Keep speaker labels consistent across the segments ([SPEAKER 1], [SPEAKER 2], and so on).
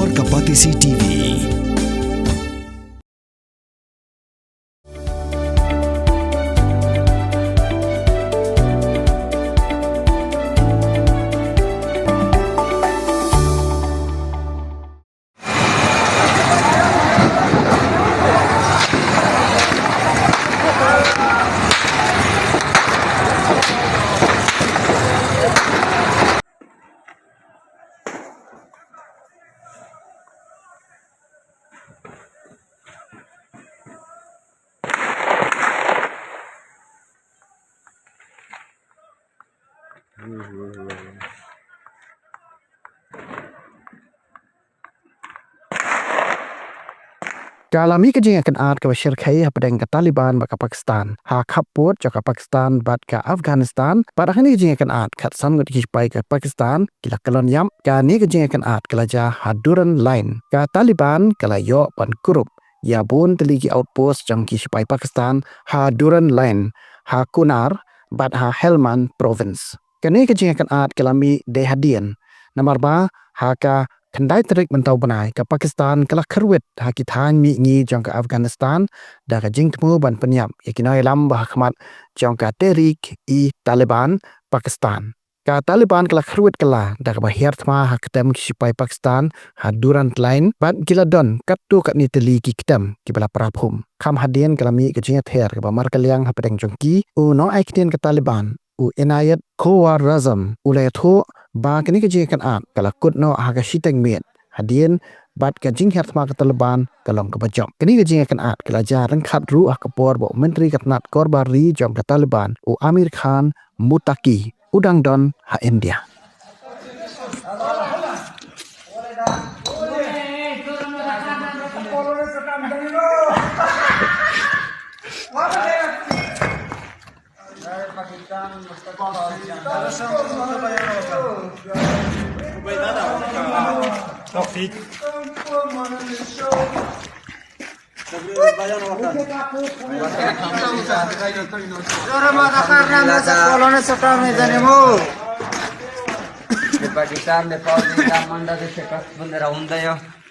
[SPEAKER 1] Kor Kapatisi TV.
[SPEAKER 2] Kalami kejingan art ke syirkai pedang ke Taliban baka Pakistan. Ha kaput jaka Pakistan bat ke Afghanistan. Pada ini kejingan art kat sangut kispai ke Pakistan. Kila kelon yam. Ka ni kejingan art kelaja haduran lain. Ka Taliban kala yo pan kurup. Ya bun teligi outpost jang kispai Pakistan haduran lain. Ha Kunar bat ha Helmand province. Ka ni kejingan art kalami dehadian. Nomor ba ha ka Kendai terik mentau benai ke Pakistan kala kerwit haki than mi ngi jang ke Afghanistan da ka jing temu ban penyap yakinai lam bah khmat jang ka Tehrik i Taliban Pakistan. Ka Taliban kala kerwit kala da ka bahir thma ha ketem sipai Pakistan ha duran lain bat kila don katu kat ni teli ki ketem ki bala prabhum. Kam hadien kala mi ke jingat her ke ba mar kaliang ha pedeng jongki u no ai ketien ke Taliban u inayat Khawar Razam ulayatho ba kini kejingan art kala kut no haga shiteng miet hadien bat ka jing her thma ka Taliban kalong ka bajom kini kejingan art kala jarang khat ru ah kapor bo menteri katnat korbari jom ka Taliban u Amir Khan Mutaki udang don ha India.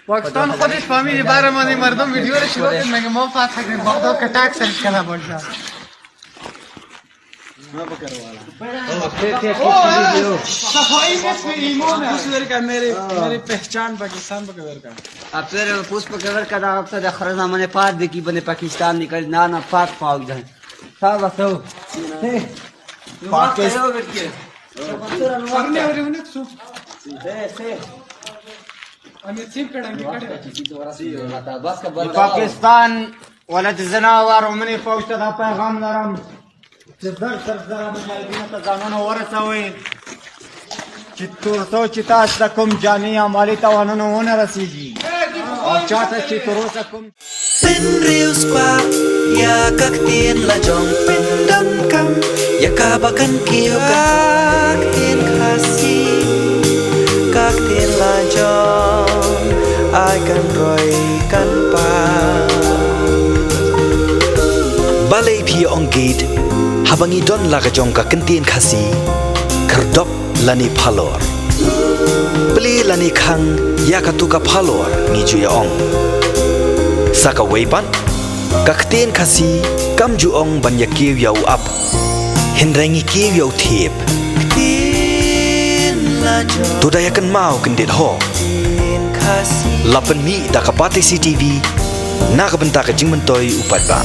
[SPEAKER 3] Pakistan खुद इस फैमिली 12 मनी मर्दों वीडियो रे शुरू करने के मौका था कि बहुत का टैक्स सेट करना पड़ता सफाई में ईमान है पुष्प का मेरी पहचान पाकिस्तान पकड़ का
[SPEAKER 4] अब फिर पुष्प कवर का अब तो खरना मने पार देखी बने पाकिस्तान निकल ना ना पाक पाक जाए सब बसो पाकिस्तान ولد الزناور ومن فوق تدا پیغام دارم زر زر مجاهدین ته ځانونه ورسوي چې تورسو چې تاسو د کوم جامع عملی توانونه ونه رسیږي او چاته چې تر اوسه کوم
[SPEAKER 5] Pen rius kwa ya kaktin la jong pen dam kam ya kabakan kiyo kaktin khasi kaktin la jong ai kan roi kan pa balai phi ong gate habangi don la jong ka kantin khasi kerdop lani phalor pli lani khang ya katuka phalor ni ju ya ong saka weipan kakten khasi kamju ong banya kiw yau up hinrangi kiw yau thiep tudayakan mau kendit ho lapan mi da kapati CTV na kabenta ka jingmentoi upat ba